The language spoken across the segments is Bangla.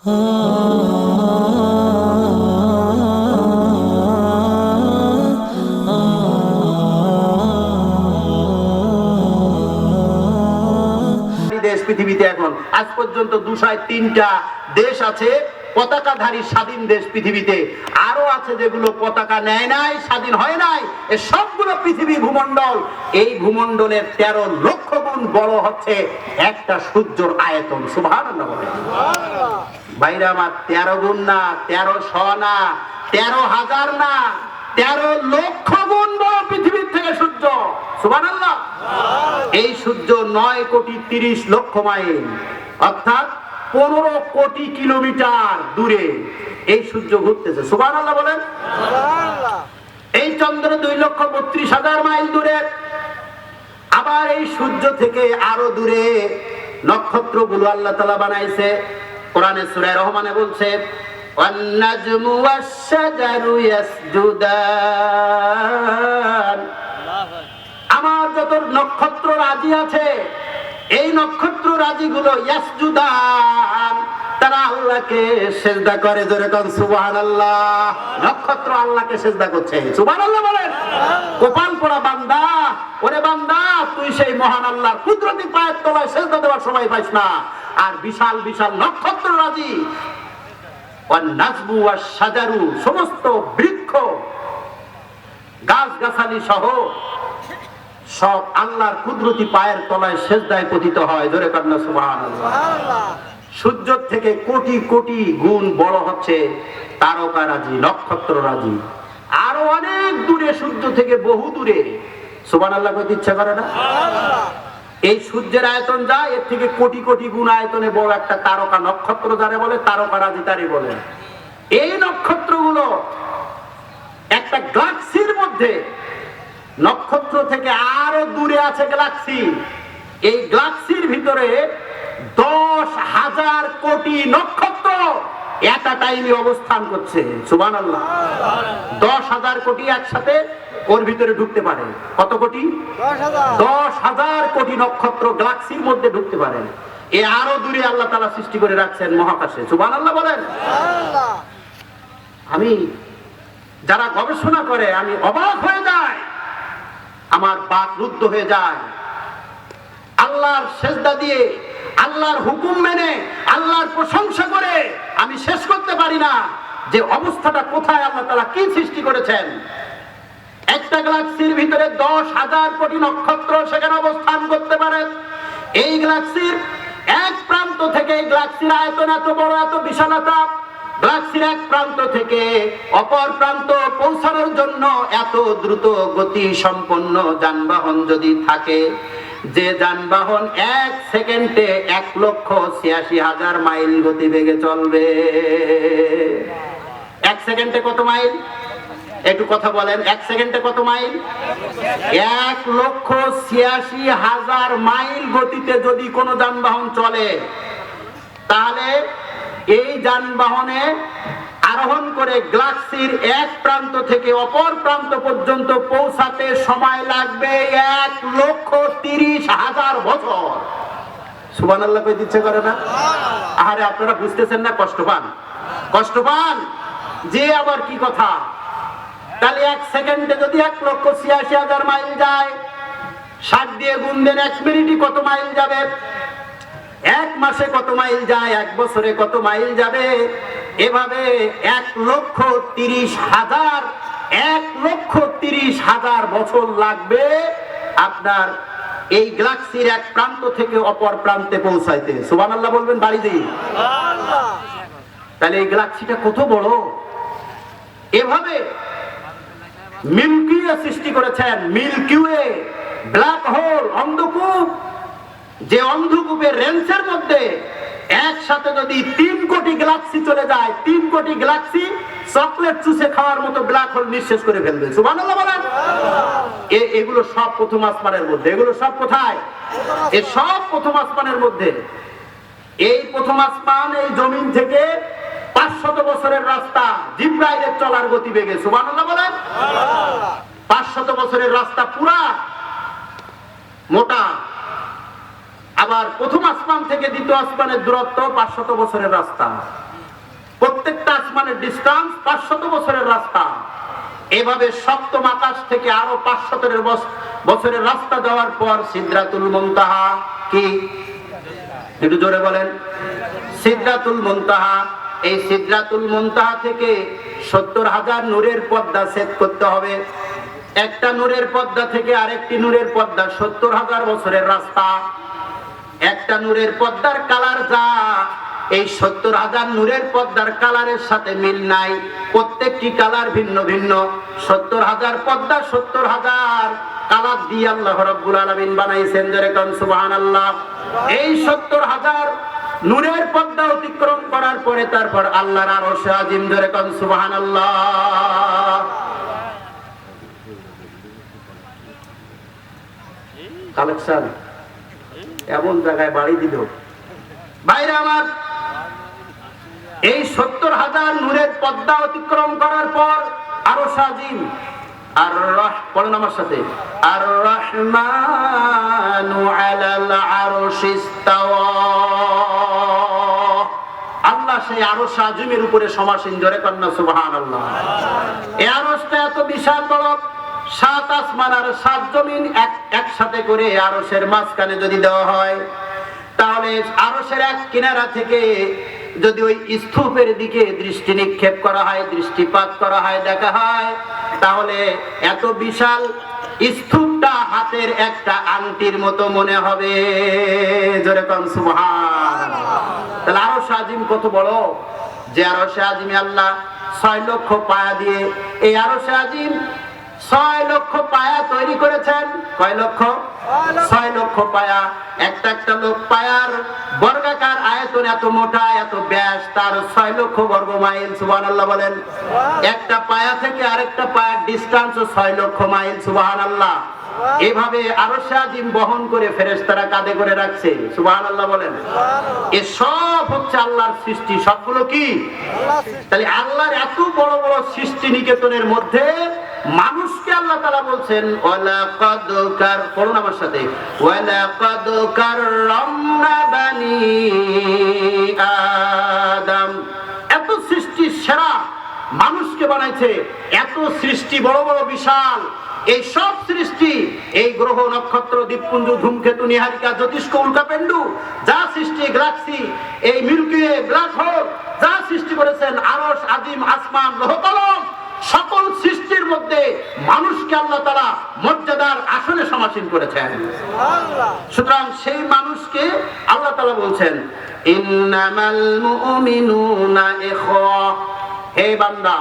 দেশ পৃথিবীতে এখন আজ পর্যন্ত 203টা দেশ আছে পতাকাধারী স্বাধীন দেশ পৃথিবীতে। আরো আছে যেগুলো পতাকা নেয় নাই, স্বাধীন হয় নাই। এই সবগুলো পৃথিবী ভূমণ্ডল, এই ভূমণ্ডলের 13 লক্ষ গুণ বড় হচ্ছে একটা সূর্যের আয়তন। সুবহানাল্লাহ বলেন। ভাইরা আমার, 13 গুণ না, 1300 না, 13,000 না, 13 লক্ষ গুণ বড় পৃথিবীর থেকে সূর্য। সুবহানাল্লাহ। এই সূর্য 9 কোটি 30 লক্ষ মাইল, অর্থাৎ 15 কোটি কিলোমিটার দূরে এই সূর্য ঘুরতেছে। সুবহানাল্লাহ বলেন। এই চন্দ্র 2,32,000 মাইল দূরে। আবার এই সূর্য থেকে আরো দূরে নক্ষত্রগুলো আল্লাহ তাআলা বানাইছে। কোরআনে সূরা রহমানে বলছে, ওয়ান-নাজমু ওয়াশ-শাজারু ইয়াসজুদান। আমার যত নক্ষত্র রাজি আছে, এই নক্ষত্র রাজিগুলো ইয়াসজুদান, তারা আল্লাহকে সিজদা করে। জোরে কোন সুবহানাল্লাহ। নক্ষত্র আল্লাহকে সিজদা করছে। সুবহানাল্লাহ বলেন। কপাল পোড়া বান্দা, ওরে বান্দা, তুই সেই মহান আল্লাহর কুদরতি পায়ের তলায় সিজদা দেওয়ার সময় পাইস না। আর বিশাল বিশাল নক্ষত্র রাজি, ওয়ান-নাজমু ওয়াশ-শাজারু, সমস্ত বৃক্ষ গাছগাছালি সহ সব আল্লাহর কুদরতি পায়ের তলায় সিজদায় পতিত হয়। জোরে কান্না সুবহানাল্লাহ। সূর্য থেকে কোটি কোটি গুণ বড় হচ্ছে তারকারাজি, নক্ষত্ররাজি। আরো অনেক দূরে, সূর্য থেকে বহু দূরে। সুবহানাল্লাহ কইতে ইচ্ছা করে না? এই সূর্যের আয়তন যা, এর থেকে কোটি কোটি গুণ আয়তনে বড় একটা তারকা, নক্ষত্র যারে বলে, তারকারাজি তারই বলে। এই নক্ষত্রগুলো একটা গ্যালাক্সির মধ্যে, নক্ষত্র থেকে আরো দূরে আছে গ্যালাক্সি। এই গ্যালাক্সির ভিতরে 10,000 কোটি নক্ষত্র একটা টাইমে অবস্থান করছে। সুবহানাল্লাহ। 10,000 কোটি একসাথে ওর ভিতরে ঢুকতে পারে। কত কোটি? 10,000 কোটি নক্ষত্র গ্যালাক্সির মধ্যে ঢুকতে পারে। এ আরো দূরে আল্লাহ তাআলা সৃষ্টি করে রাখছেন মহাকাশে। সুবহানাল্লাহ বলেন। আমি যারা গবেষণা করে, আমি অবাক হয়ে যাই, আমার বাক রুদ্ধ হয়ে যায়। আল্লাহর সিজদা দিয়ে, আল্লাহর হুকুম মেনে, আল্লাহর প্রশংসা করে আমি শেষ করতে পারি না যে অবস্থাটা কোথায় আল্লাহ তাআলা কি সৃষ্টি করেছেন। একটা গ্যালাক্সির ভিতরে 10,000 কোটি নক্ষত্র সেখানে অবস্থান করতে পারে। এই গ্যালাক্সির এক প্রান্ত থেকে, গ্যালাক্সির আয়তন এত বড়, এত বিশালতা, গ্যালাক্সির এক প্রান্ত থেকে অপর প্রান্ত পৌঁছানোর জন্য এত দ্রুত গতি সম্পন্ন যানবাহন যদি থাকে, যে যানবাহন 1 সেকেন্ডে 1,86,000 মাইল গতিবেগে চলবে। 1 সেকেন্ডে কত মাইল? একটু কথা বলেন। 1 সেকেন্ডে কত মাইল? 1,86,000 মাইল গতিতে যদি কোনো যানবাহন চলে, তাহলে এই যানবাহনে আরোহণ করে গ্যালাক্সির এক প্রান্ত থেকে অপর প্রান্ত পর্যন্ত পৌঁছাতে সময় লাগবে 1,30,000 বছর। সুবহানাল্লাহ কই দিচ্ছে করে না? আরে আপনারা বুঝতেছেন না? কষ্ট পান, কষ্ট পান যে আবার কি কথা। তাহলে 1 সেকেন্ডে যদি 1,86,000 মাইল যায়, 60 দিয়ে গুণ দেন, 1 মিনিটে কত মাইল যাবে? 1 মাসে কত মাইল যায়? 1 বছরে কত মাইল যাবে? এভাবে 1,30,000 বছর লাগবে আপনার এই গ্যালাক্সির এক প্রান্ত থেকে অপর প্রান্তে পৌঁছাইতে। সুবহানাল্লাহ বলবেন বাড়ি দিয়ে। তাহলে এই গ্যালাক্সিটা কত বড়। এভাবে মিল্কি ওয়ে সৃষ্টি করেছেন। মিল্কি ওয়ে, ব্ল্যাক হোল, অন্ধকূপ। যে অন্ধকূপের রেঞ্জের মধ্যে একসাথে যদি 3 কোটি গ্যালাক্সি চলে যায়, 3 কোটি গ্যালাক্সি চকলেট চুষে খাওয়ার মতো ব্ল্যাক হোল নিঃশেষ করে ফেলবে। সুবহানাল্লাহ বলেন। এগুলো সব প্রথম আসমানের মধ্যে। এগুলো সব কোথায়? এ সব প্রথম আসমানের মধ্যে। এই প্রথম আসমান, এই জমিন থেকে 500 বছরের রাস্তা, জিবরাইলের চলার গতিবেগে। সুবহানাল্লাহ বলেন। 500 বছরের রাস্তা পুরা মোটা। আবার প্রথম আসমান থেকে দ্বিতীয় আসমানের দূরত্ব 500 বছরের রাস্তা। প্রত্যেকটা আসমানের ডিস্টেন্স 500 বছরের রাস্তা। এভাবে সপ্তম আকাশ থেকে আরো 500 বছরের রাস্তা যাওয়ার পর সিদরাতুল মুনতাহা, কি একটু জোরে বলেন, সিদরাতুল মুনতাহা। এই সিদরাতুল মুনতাহা থেকে 70,000 নূরের পর্দা সেট করতে হবে। একটা নূরের পর্দা থেকে আরেকটি নূরের পর্দা 70,000 বছরের রাস্তা। একটা নূরের পর্দার কালার যা, এই 70,000 নূরের পর্দার কালারের সাথে মিল নাই, প্রত্যেকটি কালার ভিন্ন ভিন্ন। 70,000 পর্দা 70,000 কালার দিয়ে আল্লাহ রাব্বুল আলামিন বানাইছেন, যেরকম সুবহানাল্লাহ। এই 70,000 নূরের পর্দা অতিক্রম করার পরে তারপর আল্লাহর আরশে আজিম, যেরকম সুবহানাল্লাহ। কালেকশন এমন জায়গায় বাড়ি দিল ভাইরা আমার। এই 70,000 নূরের পর্দা অতিক্রম করার পর আরশ আজিম, আর পড়েন আমার সাথে, আর রহমানু আলাল আরশি ইস্তাওয়া। আল্লাহ সেই আরশ আজিমের উপরে সমাসীন, জোরে কন্না সুবহানাল্লাহ। এই আরশটা এত বিশাল বড়, 7 আসমান আর 7 জমিন একসাথে করে আরশের মাঝখানে যদি দেওয়া হয়, তাহলে আরশের এক কিনারা থেকে যদি ওই স্তূপের দিকে দৃষ্টি নিক্ষেপ করা হয়, দৃষ্টিপাত করা হয়, দেখা হয়, তাহলে এত বিশাল স্তূপটা হাতের একটা আংটির মতো মনে হবে, যেরকম সুবহানাল্লাহ। তাহলে আরশ আজিম কত বড়, যে আরশে আজিমে আল্লাহ 6 লক্ষ পায়া দিয়ে এই আরশে আজিম 6 লক্ষ পায়া তৈরি করেছেন। কয় লক্ষ? 6 লক্ষ পায়া। একটা একটা লোক পায়ার বর্গাকার আয়তন এত মোটা, এত ব্যাস, তার 6 লক্ষ বর্গ মাইল। সুবহানাল্লাহ বলেন। একটা পায়া থেকে আরেকটা পায়ার ডিস্টেন্স 6 লক্ষ মাইল। সুবহানাল্লাহ। এভাবে আরশে আজিম বহন করে ফেরেশতারা কাঁধে করে রাখছে। সুবহানাল্লাহ বলেন। এ সব হচ্ছে আল্লাহর সৃষ্টি। সবগুলো কি? তাহলে আল্লাহর এত বড় বড় সৃষ্টি নিকেতনের মধ্যে মানুষকে আল্লাহ তাআলা বলছেন, ওয়ালাকাদ করুন আমার সাথে, ওয়ালাকাদ কাররামনা বানি আদম। এত সৃষ্টি সেরা মানুষকে বানাইছে, এত সৃষ্টি বড় বড় বিশাল। এই সব সৃষ্টি, এই গ্রহ নক্ষত্র দ্বীপপুঞ্জ ধূমকেতু নিহারিকা জ্যোতিষ্ক উল্কাপিণ্ড যা সৃষ্টি, গ্যালাক্সি, এই মিল্কি ওয়ে, ব্ল্যাক হোল যা সৃষ্টি করেছেন, আরশ আজিম, আসমান, লৌহ কলম, সকল সৃষ্টির মধ্যে মানুষকে আল্লাহ তাআলা মর্যাদার আসনে সমাসীন করেছেন। সুতরাং সেই মানুষকে আল্লাহ তাআলা বলছেন, ইন্নামাল মুমিনুনা ইখওয়া। হে বান্দা,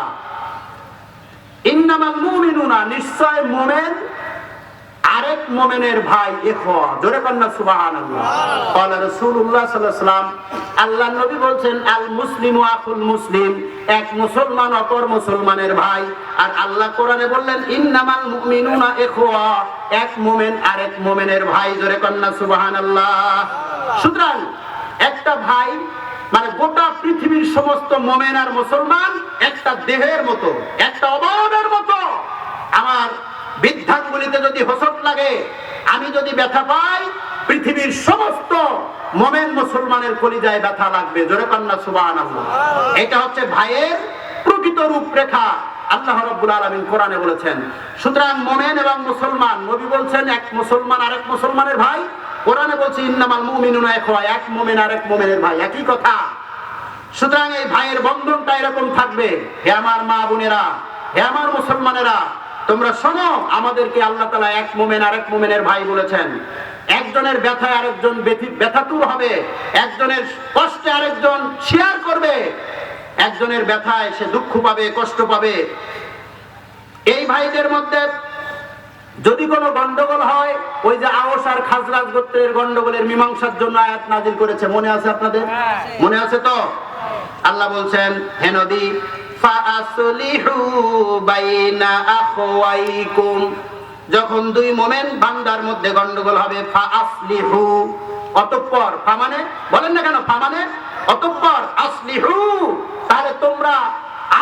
ইন্নামাল মুমিনুনা, নিশ্চয় মুমিন আরেক মুমিনের ভাই। ইখওয়া, জোরে কন্না সুবহানাল্লাহ। ক্বালা রাসূলুল্লাহ সাল্লাল্লাহু আলাইহি ওয়াসাল্লাম, আল্লাহর নবী বলছেন, আল মুসলিমু আখুল মুসলিম, এক মুসলমান অপর মুসলমানের ভাই। আর আল্লাহ কোরআনে বললেন, ইন্নামাল মুমিনুনা ইখওয়া, এক মুমিন আরেক মুমিনের ভাই। জোরে কন্না সুবহানাল্লাহ। সুতরাং একটা ভাই মানে গোটা পৃথিবীর সমস্ত মুমিন আর মুসলমান একটা দেহের মতো, একটা অবয়বের মতো। আমার বৃদ্ধাঙ্গুলিতে যদি হোঁচট লাগে, আমি যদি ব্যথা পাই, পৃথিবীর সমস্ত মুমিন মুসলমানের কলিজায় ব্যথা লাগবে। জোরে কন্না সুবহানাল্লাহ। এটা হচ্ছে ভাইয়ের প্রকৃত রূপরেখা, আল্লাহ রাব্বুল আলামিন কোরআনে বলেছেন। সুতরাং মুমিন এবং মুসলমান, নবী বলছেন এক মুসলমান আরেক মুসলমানের ভাই, কোরআনে বলছে ইন্নামাল মুমিনুনা ইখওয়া, এক মুমিন আরেক মুমিনের ভাই, একই কথা। সুতরাং এই ভাইয়ের বন্ধনটা এরকম থাকবে। হে আমার মা বোনেরা, হে আমার মুসলমানেরা, তোমরা শোনো, আমাদেরকে আল্লাহ তাআলা এক মুমিন আরেক মুমিনের ভাই বলেছেন। একজনের ব্যথায় আরেকজন ব্যথাতুর হবে, একজনের কষ্টে আরেকজন শেয়ার করবে, একজনের ব্যথায় সে দুঃখ পাবে, কষ্ট পাবে। এই ভাইদের মধ্যে যদি কোনো গন্ডগোল হয়, ওই যে আওস আর খাজরাজ গোত্রের গন্ডগোলের মীমাংসার জন্য আয়াত নাযিল করেছে, মনে আছে আপনাদের? মনে আছে তো? আল্লাহ বলছেন, হে নবী, ফাআসলিহু বাইনা আখওয়াইকুম, যখন দুই মুমিন বান্দার মধ্যে গন্ডগোল হবে, ফাআসলিহু, অতঃপর, ফা মানে বলেন না কেন, ফা মানে অতঃপর, আসলিহু, তাহলে তোমরা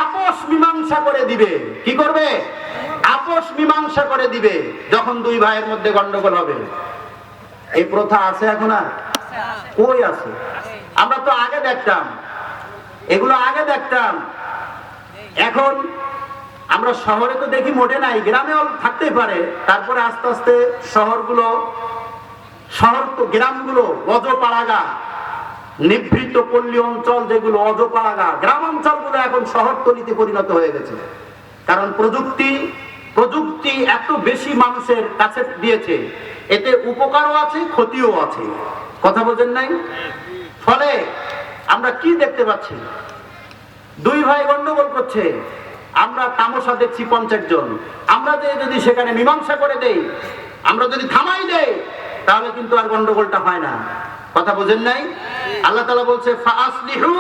আপোষ মীমাংসা করে দিবে। কি করবে? আপোষ মীমাংসা করে দিবে যখন দুই ভাইয়ের মধ্যে গন্ডগোল হবে। এই প্রথা আছে এখন আর? কই আছে? আমরা তো আগে দেখতাম এগুলো আগে দেখতাম, এখন আমরা শহরে তো দেখি মোটে নাই, গ্রামেও থাকতেই পারে। তারপরে আস্তে আস্তে শহর তো গ্রামগুলো অজপাড়াগা, নিভৃত পল্লী অঞ্চল যেগুলো অজপাড়াগা, গ্রাম অঞ্চলগুলো এখন শহরতলিতে পরিণত হয়ে গেছে। কারণ প্রযুক্তি এত বেশি মানুষের কাছে দিয়েছে, এতে উপকারও আছে ক্ষতিও আছে। কথা বোঝেন নাই? ফলে আমরা কি দেখতে পাচ্ছি, দুই ভাই গন্ডগোল করছে, আমরা তামাশা দেখছি 50 জন। আমরা যদি সেখানে মীমাংসা করে দেই, আমরা যদি থামাই দেই, তাহলে কিন্তু আর গন্ডগোলটা হয় না। কথা বোঝেন নাই? আল্লাহ তাআলা বলছে ফাসলিহু,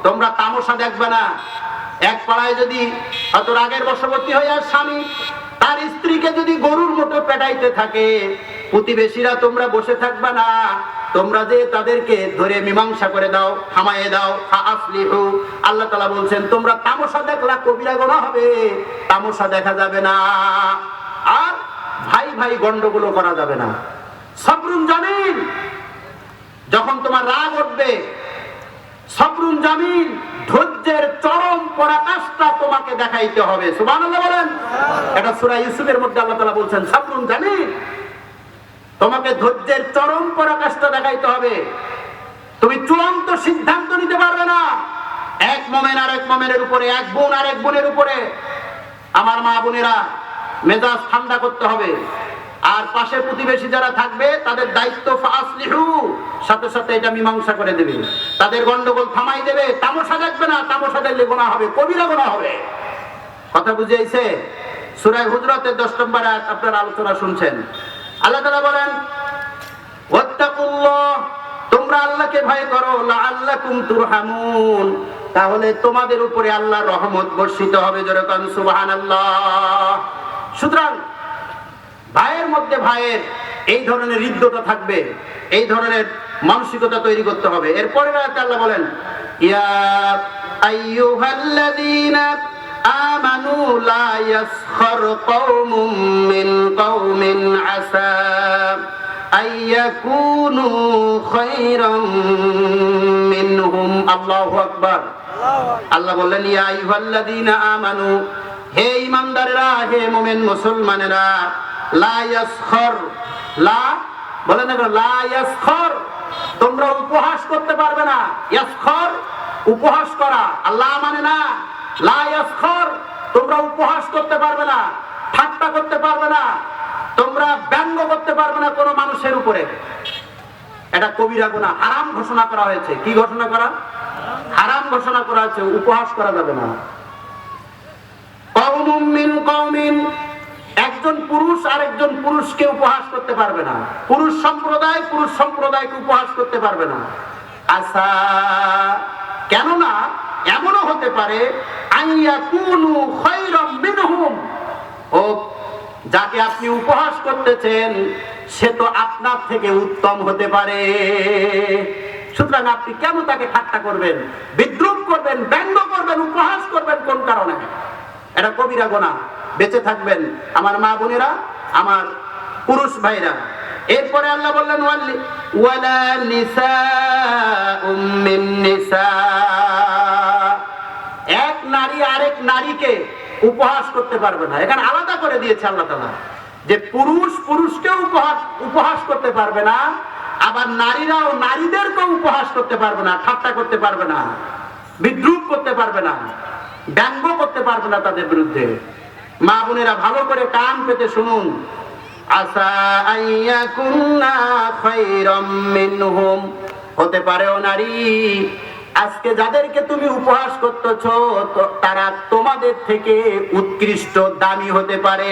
তোমরা তামাশা দেখবে না। এক পাড়ায় যদি হয়তো রাগের বশবর্তী হয়ে আর স্বামী তার স্ত্রীকে যদি গরুর মতো পেটাইতে থাকে, প্রতিবেশীরা তোমরা বসে থাকবে না, তোমরা যে তাদেরকে ধরে মীমাংসা করে দাও, থামায়ে দাও। ফাসলিহু, আল্লাহ তাআলা বলছেন তোমরা তামাশা দেখলা কবিরা গুনাহ হবে, তামাশা দেখা যাবে না। আর ভাই ভাই গন্ডগোল করা যাবে না। সবরুন জামিল, যখন তোমার রাগ উঠবে, সবরুন জামিল, ধৈর্যের চরম পরাকাষ্ঠা তোমাকে দেখাইতে হবে। সুবহানাল্লাহ বলেন। এটা সূরা ইউসুফের মধ্যে আল্লাহ তাআলা বলছেন সবরুন জামিল, তোমাকে ধৈর্যের চরম পরাকাষ্ঠা দেখাইতে হবে। তুমি চূড়ান্ত সিদ্ধান্ত নিতে পারবে না এক মুমিন আর এক মুমিনের উপরে, এক বোন আর এক বোনের উপরে। আমার মা বোনেরা, মেজাজ ঠান্ডা করতে হবে। আর পাশে প্রতিবেশী যারা থাকবে তাদের দায়িত্ব ফাসলিহু, সাথে সাথে এটা মীমাংসা করে দেবে, তাদের গন্ডগোল থামাই দেবে। তামাশা দেখবে না, তামাশা দেখলে গুনাহ হবে, কবিরা গুনাহ হবে। কথা বুঝে আইছে? সূরা হুজরাতের 10 নম্বর আয়াত আপনারা আলোচনা শুনছেন। আল্লাহ তাআলা বলেন ওয়াত্তাকুল্লাহ, তোমরা আল্লাহকে ভয় করো, লাআল্লাকুম তুরহামুন, তাহলে তোমাদের উপরে আল্লাহর রহমত বর্ষিত হবে। জোরে বলেন সুবহানাল্লাহ। সুতরাং ভাইয়ের মধ্যে ভাইয়ের এই ধরনের হৃদ্যতা থাকবে, এই ধরনের মানসিকতা তৈরি করতে হবে। এরপরের আয়াতে আল্লাহ বলেন ইয়া আইয়ুহাল্লাযীনা আমানু লা ইয়াসখার কওমুম মিন কওমিন আসা আইয়াকুনু খায়রাম মিনহুম। আল্লাহু আকবার। আল্লাহ বললেন ইয়া আইয়ুহাল্লাযীনা আমানু, হে ঈমানদারেরা, হে মুমিন মুসলমানেরা, লা ইয়াসখার, লা বলেন না, লা ইয়াসখার, তোমরা উপহাস করতে পারবে না। ইয়াসখার উপহাস করা, আল্লাহ মানে না। লা ইয়াসখার, তোমরা উপহাস করতে পারবে না, ঠাট্টা করতে পারবে না, তোমরা ব্যঙ্গ করতে পারবে না কোনো মানুষের উপরে। এটা কবিরা গুনাহ, হারাম ঘোষণা করা হয়েছে। কি ঘোষণা করা? হারাম ঘোষণা করা হয়েছে, উপহাস করা যাবে না। কওমুম মিন কওমিন, একজন পুরুষ আরেকজন পুরুষকে উপহাস করতে পারবে না, পুরুষ সম্প্রদায়কে উপহাস করতে পারবে না। আসা, কেননা এমনও হতে পারে আইয়াকুনু খায়রাম মিনহুম, ও যাকে আপনি উপহাস করতেছেন সে তো আপনার থেকে উত্তম হতে পারে। সুতরাং আপনি কেন তাকে ঠাট্টা করবেন, বিদ্রুপ করবেন, ব্যঙ্গ করবেন, উপহাস করবেন? কোন কারণে? এটা কবিরা গুনাহ। বেঁচে থাকবেন আমার মা বোনেরা, আমার পুরুষ ভাইরা। এরপরে আল্লাহ বললেন ওয়ালা নিসাউম মিন নিসা, এক নারী আরেক নারীকে উপহাস করতে পারবে না। এখানে আলাদা করে দিয়েছে আল্লাহ তাআলা যে পুরুষ পুরুষকে উপহাস করতে পারবে না, আবার নারীরাও নারীদেরকে উপহাস করতে পারবে না, ঠাট্টা করতে পারবে না, বিদ্রুপ করতে পারবে না, ব্যঙ্গ করতে পারবে না তাদের বিরুদ্ধে। মা বোনেরা ভালো করে কান পেতে শুনুন। আসা আইয়াকুন্না খায়রাম মিনহুম, হতে পারে ও নারী, আজকে যাদেরকে তুমি উপহাস করতেছো তারা তোমাদের থেকে উৎকৃষ্ট, দামি হতে পারে,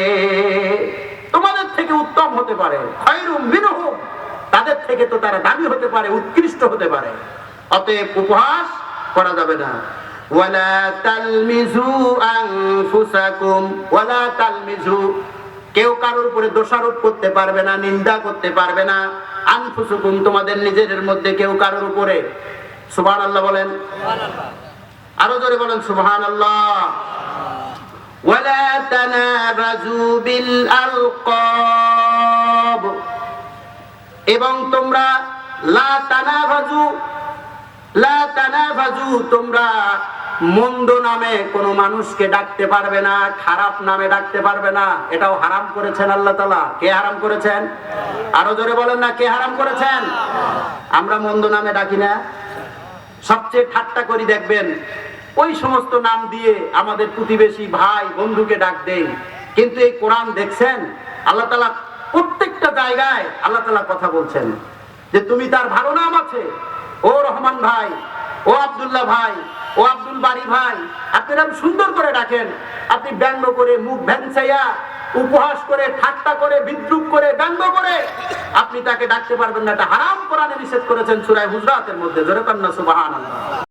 তোমাদের থেকে উত্তম হতে পারে। খায়রুম মিনহুম, তাদের থেকে তো তারা দামি হতে পারে, উৎকৃষ্ট হতে পারে। অতএব উপহাস করা যাবে না। ওয়ালা তালমিজু আনফুসাকুম, ওয়ালা তালমিজু, কেউ কারোর উপরে দোষারোপ করতে পারবে না, নিন্দা করতে পারবে না। আনফুসাকুম, তোমাদের নিজেদের মধ্যে কেউ কারোর উপরে। সুবহানাল্লাহ বলেন, আরো জোরে বলেন সুবহানাল্লাহ। ওয়ালা তানাবাজু বিল আলকাব, এবং তোমরা লা তানাবাজু, লা তানাফাজু, তোমরা মন্দ নামে কোনো মানুষকে ডাকতে পারবে না, খারাপ নামে ডাকতে পারবে না। এটাও হারাম করেছেন আল্লাহ তাআলা। কে হারাম করেছেন? আরো জোরে বলেন না, কে হারাম করেছেন? আমরা মন্দ নামে ডাকি না, সবচেয়ে ঠাট্টা করি দেখবেন ওই সমস্ত নাম দিয়ে আমাদের প্রতিবেশী ভাই বন্ধুকে ডাক দেই। কিন্তু এই কোরআন দেখছেন আল্লাহ তাআলা প্রত্যেকটা জায়গায় আল্লাহ তাআলা কথা বলছেন যে তুমি তার ভালো নাম আছে, ও রহমান ভাই, ও আব্দুল্লাহ ভাই, ও আব্দুল বারী ভাই, আপনি নাম সুন্দর করে ডাকেন। আপনি ব্যঙ্গ করে, মুখ ভ্যাংচাইয়া, উপহাস করে, ঠাট্টা করে, বিদ্রুপ করে, ব্যঙ্গ করে আপনি তাকে ডাকতে পারবেন না। এটা হারাম কোরআনে নিষেধ করেছেন সূরা হুজরাতের মধ্যে। জোরে কন্না সুবহানাল্লাহ।